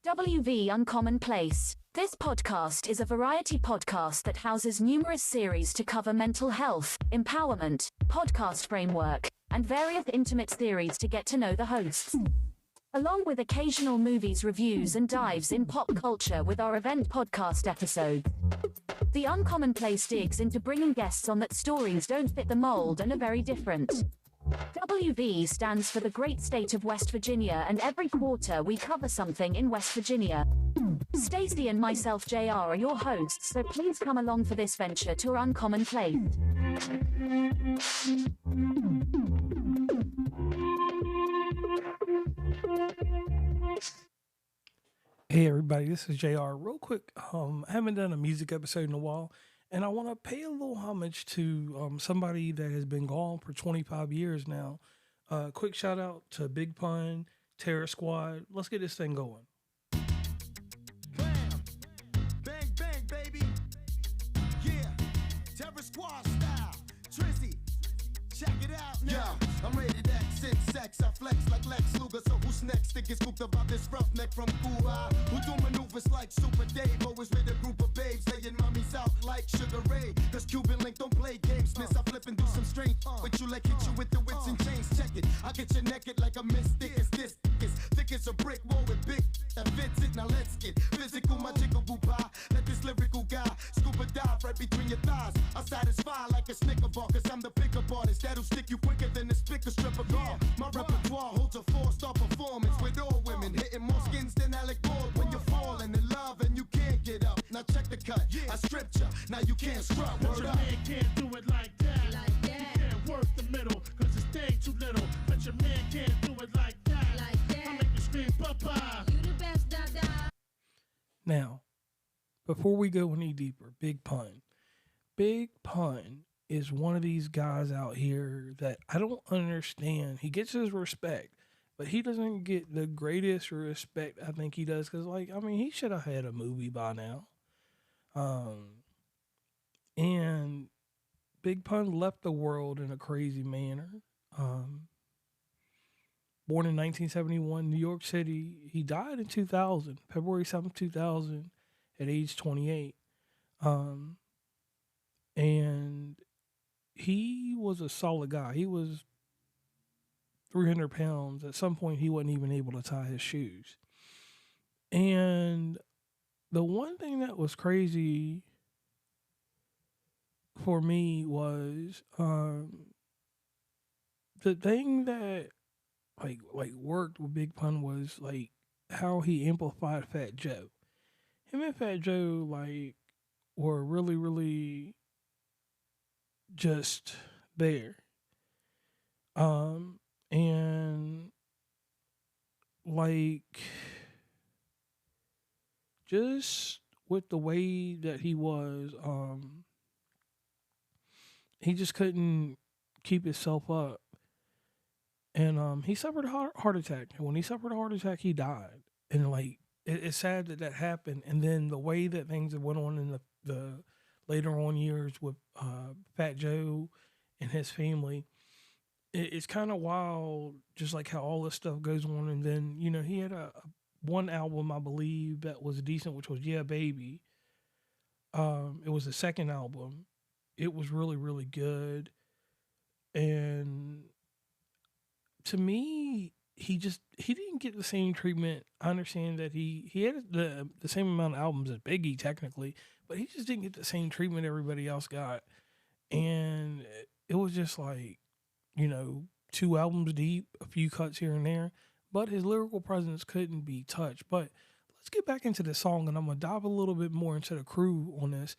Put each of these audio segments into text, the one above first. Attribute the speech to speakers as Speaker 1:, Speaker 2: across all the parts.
Speaker 1: WV Uncommon Place. This podcast is a variety podcast that houses numerous series to cover mental health, empowerment, podcast framework, and various intimate theories to get to know the hosts. Along with occasional movies reviews and dives in pop culture with our event podcast episodes. The Uncommon Place digs into bringing guests on that stories don't fit the mold and are very different. WV stands for the great state of West Virginia, and every quarter we cover something in West Virginia. Stacey and myself, JR, are your hosts, so please come along for this venture to our Uncommon Place.
Speaker 2: Hey everybody, this is JR. Real quick, I haven't done a music episode in a while, and I want to pay a little homage to somebody that has been gone for 25 years now. Quick shout out to Big Pun, Terror Squad. Let's get this thing going.
Speaker 3: Bam! Bang, bang, baby! Yeah! Terror Squad style! Trizzy! Check it out now! Yeah, I'm rated X in sex. I flex like Lex Luger, so who's next to get scooped about this roughneck from Cuba? Who do maneuvers like Super Dave? Always with a group of babes, laying mommies out like Sugar Ray. Cause Cuban Link don't play games, miss. I flip and do some strange with you like hit you with the whips and chains. Check it, I get you naked like a mystic. It's this, it's thick as a brick wall with big that fits it. Now let's get physical, my jigaboo pie. Let this lyrical guy scuba dive right between your thighs. I satisfy like a Snicker bar, cause I'm the pickup artist that'll stick you quicker than a spicker stripper bar. My repertoire holds a 4-star performance with all women hitting more skins than Alec Baldwin. When you're falling in love and you can't get up, now check the cut. I stripped ya, now you can't scrub.
Speaker 4: But your man can't do it like that. You can't work the middle, cause it's thing too little. But your man can't do it like that. I make you scream, Papa.
Speaker 5: You the best, da-da.
Speaker 2: Now, before we go any deeper, Big Pun. Big Pun is one of these guys out here that I don't understand. He gets his respect, but he doesn't get the greatest respect I think he does. Because, he should have had a movie by now. And Big Pun left the world in a crazy manner. Born in 1971, New York City. He died in 2000, February 7th, 2000, at age 28. And he was a solid guy. He was 300 pounds. At some point, he wasn't even able to tie his shoes. And the one thing that was crazy for me was the thing that worked with Big Pun was how he amplified Fat Joe. Him and Fat Joe were really, really just there. And just with the way that he was, he just couldn't keep himself up. And he suffered a heart attack. And when he suffered a heart attack, he died. And it's sad that happened. And then the way that things went on in the later on years with Fat Joe and his family, it's kind of wild, just like how all this stuff goes on. And then, he had one album, I believe, that was decent, which was Yeah Baby. It was the second album. It was really, really good. And to me, he didn't get the same treatment. I understand that he had the same amount of albums as Biggie, technically, but he just didn't get the same treatment everybody else got. And it was just 2 albums deep, a few cuts here and there, but his lyrical presence couldn't be touched. But let's get back into the song, and I'm going to dive a little bit more into the crew on this.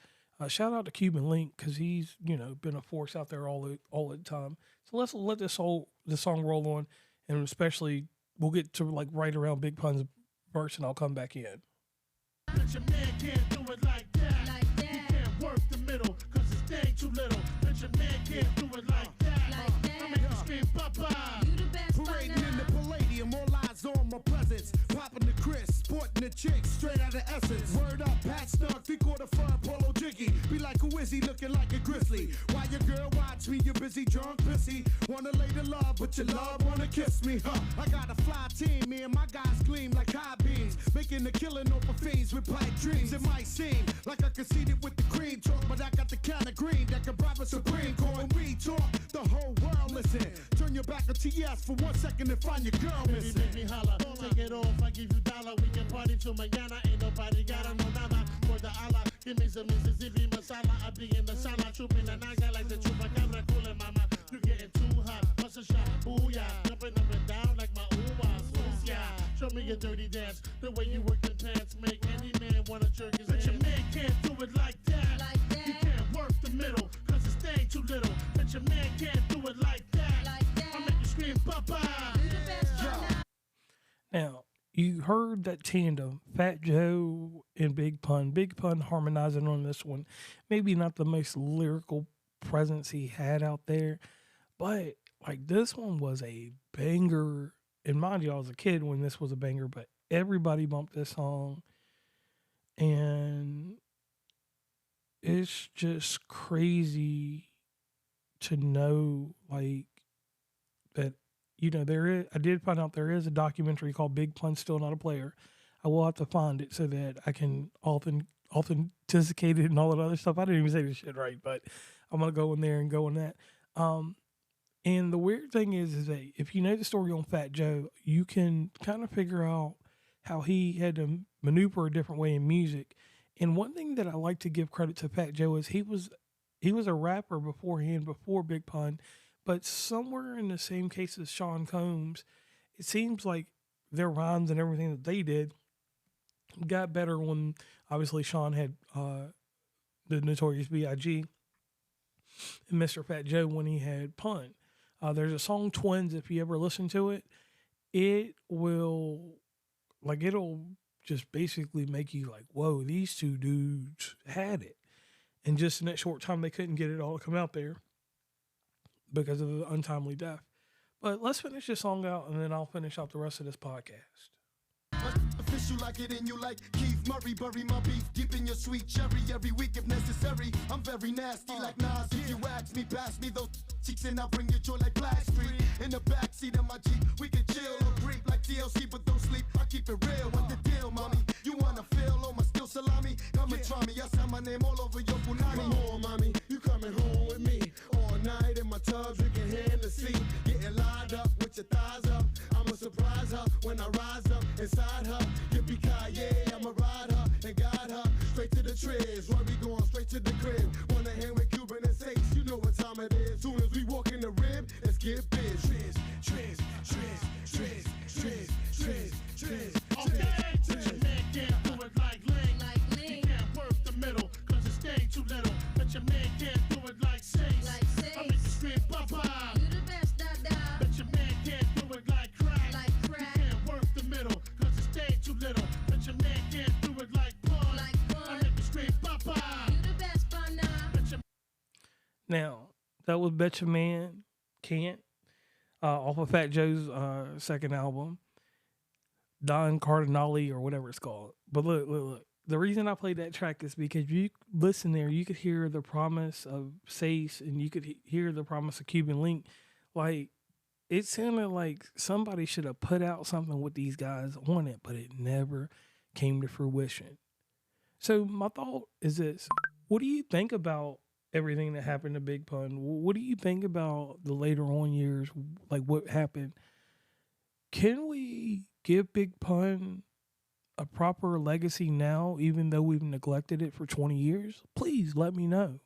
Speaker 2: Shout out to Cuban Link, because he's, been a force out there all the time. So let's let this song roll on, and especially we'll get to right around Big Pun's verse, and I'll come back in.
Speaker 4: But your man can't do it like that. You can't work the middle, cause it's thing too little. But your man can't do it like that. I make you scream, Papa.
Speaker 5: You the best,
Speaker 3: Parading in the Palladium, all eyes on my presence. Popping the Chris, sporting the chicks, straight out of Essence. Word up, Pat Snug, 3/4 fur, polo jiggy. Be like, who is he looking like a grizzly? Why your girl watch me? You busy, drunk, pissy. Wanna lay the love, but your love wanna kiss me, huh? I got a fly team, me and my guys gleam like high beams. Making making a killing off of fiends with pipe dreams. It might seem like I conceded with the cream talk, but I got the kind of green that can bribe a Supreme Court. When we talk, the whole world listen. Turn your back on TS for 1 second and find your girl missing.
Speaker 4: Make me holla, take it off, I give you dollar. We can party till mañana, ain't nobody gotta know nada. For the Allah, give me some Mississippi masala. I be in the sala, trooping the naga like the chupacabra, coolin' mama. You getting too hot, bust a shot, booyah. Jumping up and down like my ooh-wah, yeah. Show me your dirty dance, the way you work your pants. Make any man wanna jerk his hand. But your man can't do it like that. You can't work the middle, cause his thing too little. But your man can't do it like that. I make you scream, Papa.
Speaker 2: Now, you heard that tandem, Fat Joe and Big Pun. Big Pun harmonizing on this one. Maybe not the most lyrical presence he had out there, but like this one was a banger. And mind you, I was a kid when this was a banger, but everybody bumped this song. And it's just crazy to know, like, that, you know, I did find out there is a documentary called Big Pun Still Not a Player. I will have to find it so that I can authenticate it and all that other stuff. I didn't even say this shit right, but I'm going to go in there and go on that. And the weird thing is that if you know the story on Fat Joe, you can kind of figure out how he had to maneuver a different way in music. And one thing that I like to give credit to Fat Joe is he was a rapper beforehand, before Big Pun, but somewhere in the same case as Sean Combs, it seems like their rhymes and everything that they did got better when obviously Sean had the Notorious B.I.G. and Mr. Fat Joe when he had Pun. There's a song Twinz, if you ever listen to it, it'll just basically make you like, whoa, these two dudes had it. And just in that short time, they couldn't get it all to come out there because of the untimely death. But let's finish this song out, and then I'll finish out the rest of this podcast.
Speaker 3: Official like it in you like Keith Murray. Bury my beef deep in your sweet cherry every week if necessary. I'm very nasty like Nas. If you ask me, pass me those cheeks and I'll bring you joy like Black Street. In the backseat of my Jeep, we can chill or creep like TLC, but don't sleep. I keep it real. What the deal, mommy? You wanna feel on my skill salami? Come and try me. I sign my name all over your punani. Come on, mommy, you coming home with me all night in my tub, drinking Hennessy, getting lined up with your thighs up. I'ma surprise her when I rise up inside her. Yippee-ki-yay, I'ma ride her and guide her straight to the triz. Why we going straight to the crib? Wanna hang with Cuban and Saints? You know what time it is. Soon as we walk in the rib, let's get biz. Triz, triz, triz, triz, triz, triz, triz.
Speaker 4: Okay, but your man can't do it like Ling. He can't work the middle, cause his thing too little. But your man can't do it like Saints. I make you scream, Papa.
Speaker 5: You the best, Dada.
Speaker 4: But your man can't do it like crack. He can't work the middle, cause his thing too little. But your man can't do it like Pun. I make you scream, Papa.
Speaker 5: You the best, Bunda.
Speaker 2: Now, that was Bet Your Man Can't, off of Fat Joe's second album, Don Cardinale or whatever it's called. But look. The reason I played that track is because you listen there, you could hear the promise of Sace and you could hear the promise of Cuban Link. Like, it sounded like somebody should have put out something with these guys on it, but it never came to fruition. So my thought is this. What do you think about everything that happened to Big Pun? What do you think about the later on years, like what happened? Can we give Big Pun a proper legacy now, even though we've neglected it for 20 years? Please let me know.